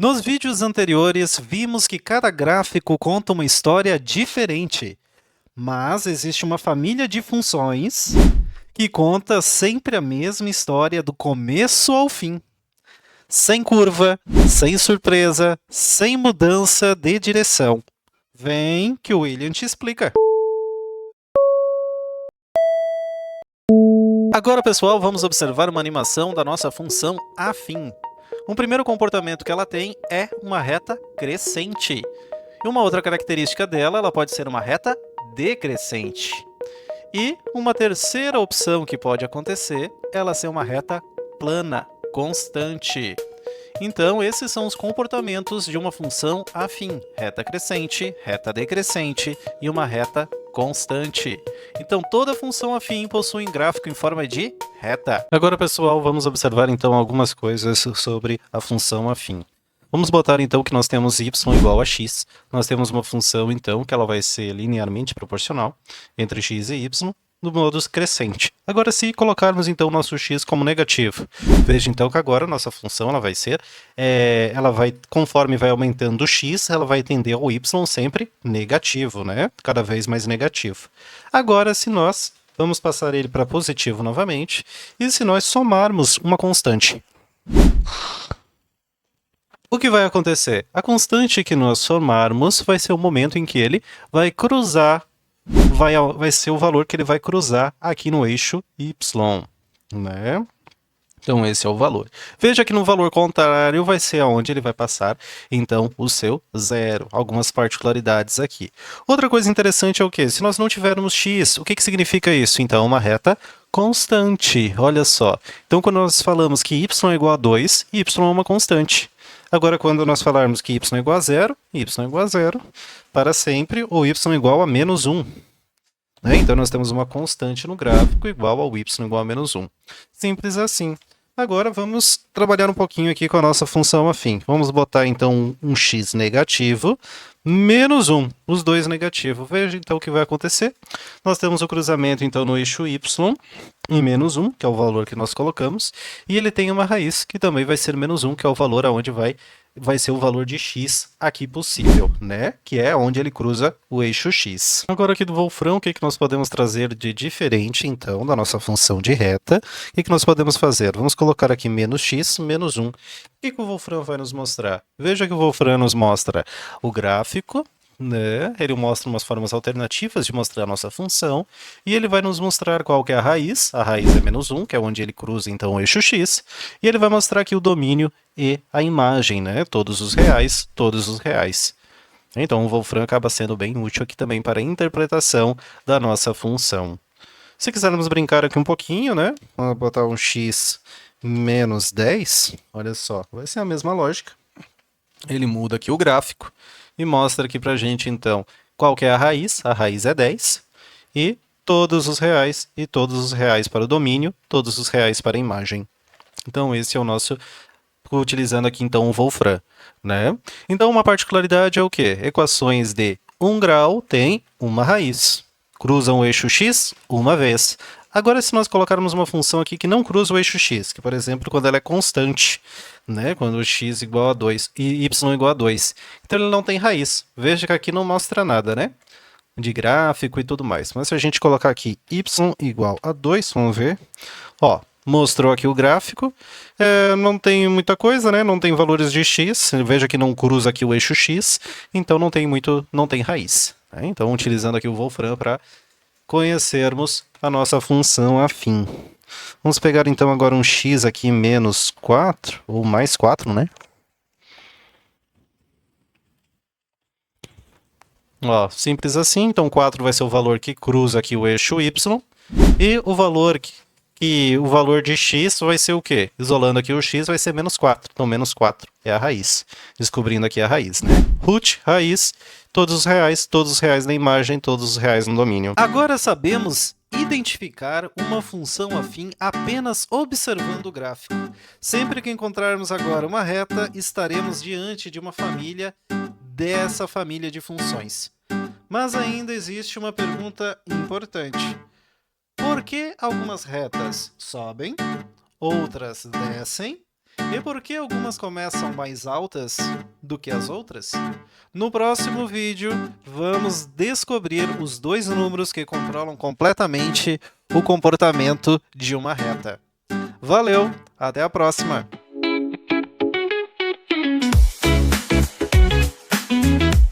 Nos vídeos anteriores, vimos que cada gráfico conta uma história diferente, mas existe uma família de funções que conta sempre a mesma história do começo ao fim, sem curva, sem surpresa, sem mudança de direção. Vem que o William te explica. Agora, pessoal, vamos observar uma animação da nossa função afim. Um primeiro comportamento que ela tem é uma reta crescente. E uma outra característica dela, ela pode ser uma reta decrescente. E uma terceira opção que pode acontecer, ela ser uma reta plana, constante. Então, esses são os comportamentos de uma função afim: reta crescente, reta decrescente e uma reta constante. Então, toda função afim possui um gráfico em forma de reta. Agora, pessoal, vamos observar então algumas coisas sobre a função afim. Vamos botar então que nós temos y igual a x. Nós temos uma função então que ela vai ser linearmente proporcional entre x e y no modo crescente. Agora, se colocarmos então o nosso x como negativo, veja então que agora a nossa função ela vai ser, conforme vai aumentando o x, ela vai tender ao y sempre negativo, né? Cada vez mais negativo. Agora, se nós vamos passar ele para positivo novamente, e se nós somarmos uma constante, o que vai acontecer? A constante que nós somarmos vai ser o momento em que ele vai cruzar, vai ser o valor que ele vai cruzar aqui no eixo y, né? Então esse é o valor. Veja que no valor contrário vai ser aonde ele vai passar, então, o seu zero. Algumas particularidades aqui. Outra coisa interessante é o quê? Se nós não tivermos x, o que significa isso? Então, uma reta constante. Olha só. Então, quando nós falamos que y é igual a 2, y é uma constante. Agora, quando nós falarmos que y é igual a zero, y é igual a zero para sempre, ou y é igual a menos 1. Então, nós temos uma constante no gráfico igual ao y igual a menos 1. Simples assim. Agora, vamos trabalhar um pouquinho aqui com a nossa função afim. Vamos botar, então, um x negativo, menos 1, os dois negativos. Veja, então, o que vai acontecer. Nós temos o cruzamento, então, no eixo y, em menos 1, que é o valor que nós colocamos, e ele tem uma raiz, que também vai ser menos 1, que é o valor aonde vai ser o valor de x aqui possível, né? Que é onde ele cruza o eixo x. Agora aqui do Wolfram, o que nós podemos trazer de diferente, então, da nossa função de reta? O que nós podemos fazer? Vamos colocar aqui menos x, menos 1. O que o Wolfram vai nos mostrar? Veja que o Wolfram nos mostra o gráfico, né? Ele mostra umas formas alternativas de mostrar a nossa função, e ele vai nos mostrar qual que é a raiz é menos 1, que é onde ele cruza então o eixo x, e ele vai mostrar aqui o domínio e a imagem, né? Todos os reais, todos os reais. Então o Wolfram acaba sendo bem útil aqui também para a interpretação da nossa função. Se quisermos brincar aqui um pouquinho, né? Vamos botar um x menos 10, olha só, vai ser a mesma lógica. Ele muda aqui o gráfico e mostra aqui pra gente, então, qual que é a raiz é 10, e todos os reais para o domínio, todos os reais para a imagem. Então, esse é o nosso, utilizando aqui, então, o Wolfram, né? Então, uma particularidade é o quê? Equações de 1 grau têm uma raiz. Cruzam o eixo x uma vez. Agora, se nós colocarmos uma função aqui que não cruza o eixo x, que, por exemplo, quando ela é constante, né? Quando x igual a 2 e y igual a 2. Então, ele não tem raiz. Veja que aqui não mostra nada, né? De gráfico e tudo mais. Mas se a gente colocar aqui y igual a 2, vamos ver. Ó, mostrou aqui o gráfico. Não tem muita coisa, né? Não tem valores de x. Veja que não cruza aqui o eixo x. Então, não tem raiz. Né? Então, utilizando aqui o Wolfram para conhecermos a nossa função afim. Vamos pegar então agora um x aqui menos 4, ou mais 4, né? Ó, simples assim, então 4 vai ser o valor que cruza aqui o eixo y, e o valor de x vai ser o quê? Isolando aqui o x vai ser menos 4, então menos 4 é a raiz. Descobrindo aqui a raiz, né? Root, raiz, todos os reais na imagem, todos os reais no domínio. Agora sabemos identificar uma função afim apenas observando o gráfico. Sempre que encontrarmos agora uma reta, estaremos diante de uma família dessa família de funções. Mas ainda existe uma pergunta importante. Por que algumas retas sobem, outras descem E por que algumas começam mais altas do que as outras? No próximo vídeo, vamos descobrir os dois números que controlam completamente o comportamento de uma reta. Valeu, até a próxima!